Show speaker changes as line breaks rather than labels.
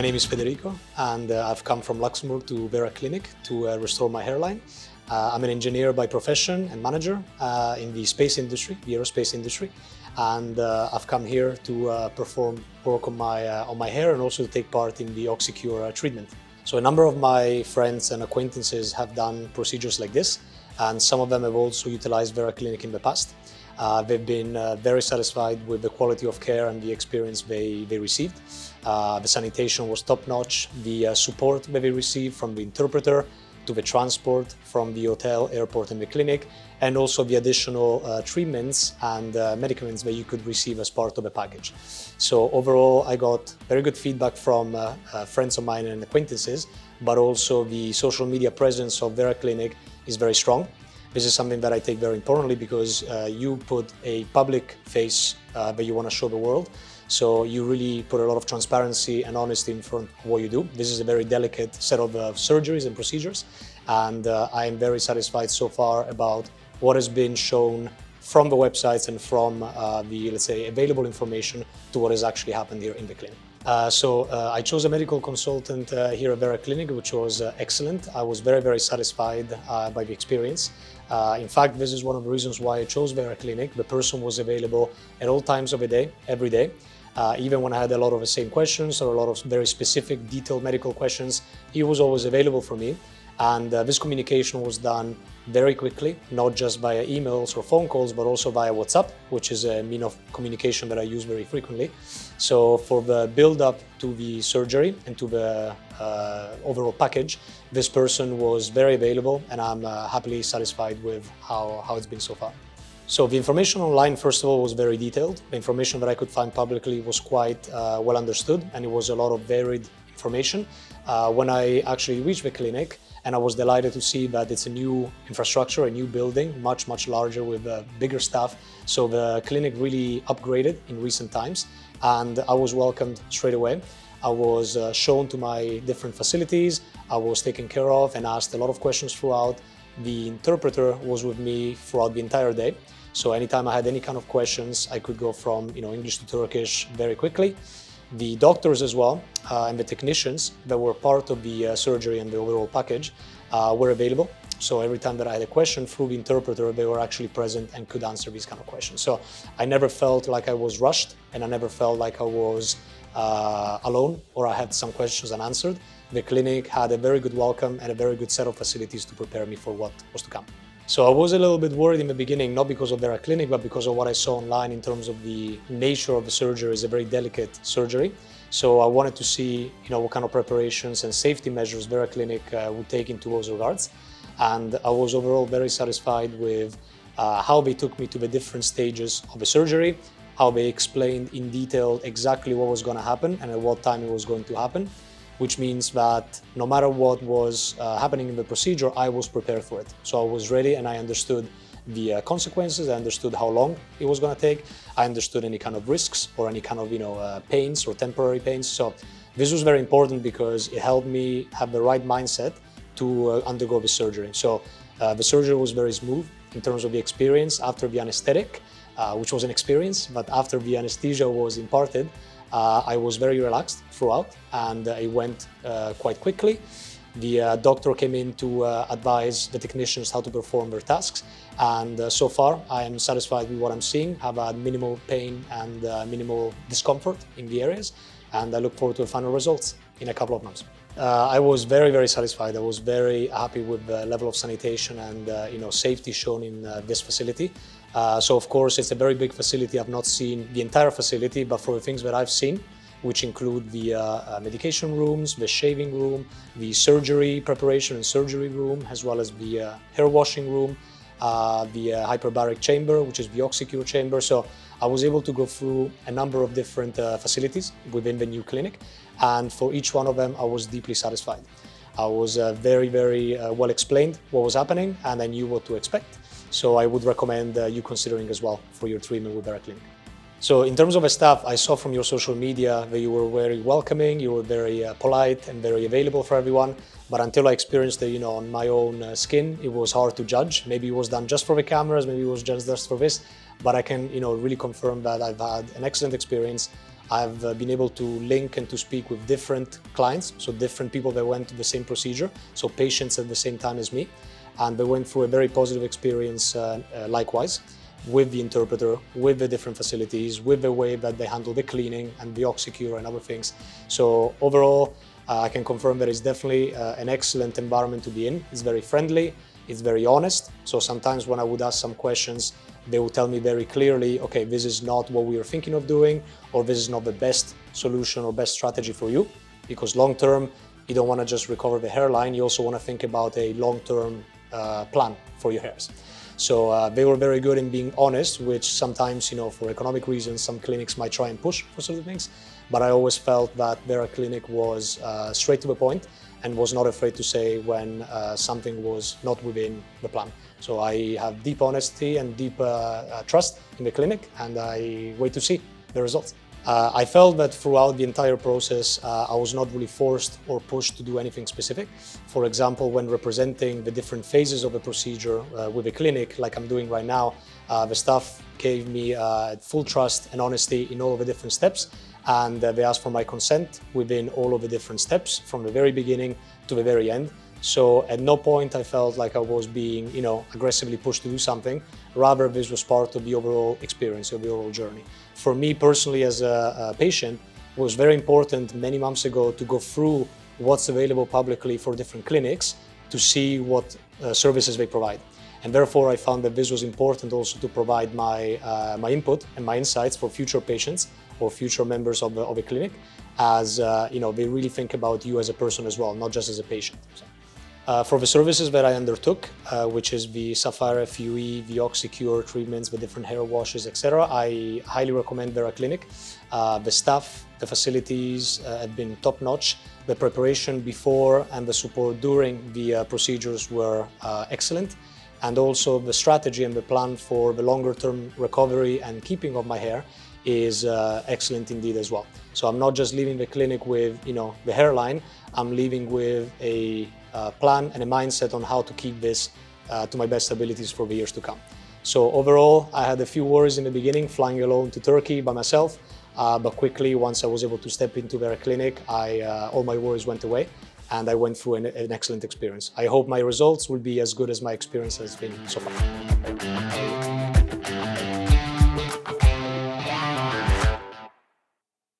My name is Federico, and I've come from Luxembourg to Vera Clinic to restore my hairline. I'm an engineer by profession and manager in the space industry, the aerospace industry, and I've come here to perform work on my hair and also to take part in the Oxycure treatment. So a number of my friends and acquaintances have done procedures like this, and some of them have also utilized Vera Clinic in the past. They've been very satisfied with the quality of care and the experience they received. The sanitation was top-notch, the support that they received from the interpreter to the transport from the hotel, airport and the clinic, and also the additional treatments and medicaments that you could receive as part of the package. So overall, I got very good feedback from friends of mine and acquaintances, but also the social media presence of Vera Clinic is very strong. This is something that I take very importantly because you put a public face that you want to show the world. So you really put a lot of transparency and honesty in front of what you do. This is a very delicate set of surgeries and procedures, and I am very satisfied so far about what has been shown from the websites and from the, let's say, available information to what has actually happened here in the clinic. I chose a medical consultant here at Vera Clinic, which was excellent. I was very satisfied by the experience. In fact, this is one of the reasons why I chose Vera Clinic. The person was available at all times of the day, every day. Even when I had a lot of the same questions or a lot of very specific, detailed medical questions, he was always available for me. And this communication was done very quickly, not just via emails or phone calls, but also via WhatsApp, which is a mean of communication that I use very frequently. So for the build-up to the surgery and to the overall package, this person was very available, and I'm happily satisfied with how it's been so far. So the information online, first of all, was very detailed. The information that I could find publicly was quite well understood, and it was a lot of varied information. When I actually reached the clinic, and I was delighted to see that it's a new infrastructure, a new building, much larger with bigger staff. So the clinic really upgraded in recent times, and I was welcomed straight away. I was shown to my different facilities. I was taken care of and asked a lot of questions throughout. The interpreter was with me throughout the entire day. So anytime I had any kind of questions, I could go from English to Turkish very quickly. The doctors as well and the technicians that were part of the surgery and the overall package were available. So every time that I had a question through the interpreter, they were actually present and could answer these kind of questions. So I never felt like I was rushed, and I never felt like I was alone or I had some questions unanswered. The clinic had a very good welcome and a very good set of facilities to prepare me for what was to come. So I was a little bit worried in the beginning, not because of Vera Clinic, but because of what I saw online in terms of the nature of the surgery. It's a very delicate surgery. So I wanted to see, what kind of preparations and safety measures Vera Clinic would take into those regards. And I was overall very satisfied with how they took me to the different stages of the surgery, how they explained in detail exactly what was going to happen and at what time it was going to happen, which means that no matter what was happening in the procedure, I was prepared for it. So I was ready and I understood the consequences, I understood how long it was going to take, I understood any kind of risks or any kind of pains or temporary pains. So this was very important because it helped me have the right mindset to undergo the surgery. So the surgery was very smooth in terms of the experience after the anesthetic, which was an experience, but after the anesthesia was imparted, I was very relaxed throughout, and it went quite quickly. The doctor came in to advise the technicians how to perform their tasks, and so far I am satisfied with what I'm seeing. I've had minimal pain and minimal discomfort in the areas, and I look forward to the final results in a couple of months. I was very satisfied. I was very happy with the level of sanitation and safety shown in this facility. So of course it's a very big facility. I've not seen the entire facility, but for the things that I've seen, which include the medication rooms, the shaving room, the surgery preparation and surgery room, as well as the hair washing room, the hyperbaric chamber, which is the Oxycure chamber. So I was able to go through a number of different facilities within the new clinic, and for each one of them I was deeply satisfied. I was very well explained what was happening, and I knew what to expect. So I would recommend you considering as well for your treatment with Vera Clinic. So in terms of the staff, I saw from your social media that you were very welcoming, you were very polite and very available for everyone. But until I experienced it, on my own skin, it was hard to judge. Maybe it was done just for the cameras, maybe it was just for this. But I can, really confirm that I've had an excellent experience. I've been able to link and to speak with different clients, so different people that went to the same procedure, so patients at the same time as me, and they went through a very positive experience likewise, with the interpreter, with the different facilities, with the way that they handle the cleaning and the OxyCure and other things. So overall, I can confirm that it's definitely an excellent environment to be in. It's very friendly, it's very honest. So sometimes when I would ask some questions, they would tell me very clearly, okay, this is not what we are thinking of doing, or this is not the best solution or best strategy for you, because long term, you don't want to just recover the hairline, you also want to think about a long-term plan for your hairs. So they were very good in being honest, which sometimes, for economic reasons, some clinics might try and push for certain things. But I always felt that Vera Clinic was straight to the point and was not afraid to say when something was not within the plan. So I have deep honesty and deep trust in the clinic, and I wait to see the results. I felt that throughout the entire process, I was not really forced or pushed to do anything specific. For example, when representing the different phases of a procedure with a clinic, like I'm doing right now, the staff gave me full trust and honesty in all of the different steps, and they asked for my consent within all of the different steps, from the very beginning to the very end. So at no point I felt like I was being, aggressively pushed to do something. Rather, this was part of the overall experience, of the overall journey. For me personally, as a patient, it was very important many months ago to go through what's available publicly for different clinics to see what services they provide. And therefore, I found that this was important also to provide my input and my insights for future patients or future members of a clinic, as they really think about you as a person as well, not just as a patient. So. For the services that I undertook, which is the Sapphire FUE, the OxyCure treatments, the different hair washes, etc., I highly recommend Vera Clinic. The staff, the facilities have been top-notch. The preparation before and the support during the procedures were excellent. And also the strategy and the plan for the longer-term recovery and keeping of my hair is excellent indeed as well. So I'm not just leaving the clinic with the hairline, I'm leaving with a plan and a mindset on how to keep this to my best abilities for the years to come. So overall, I had a few worries in the beginning, flying alone to Turkey by myself, but quickly, once I was able to step into their clinic, all my worries went away, and I went through an excellent experience. I hope my results will be as good as my experience has been so far.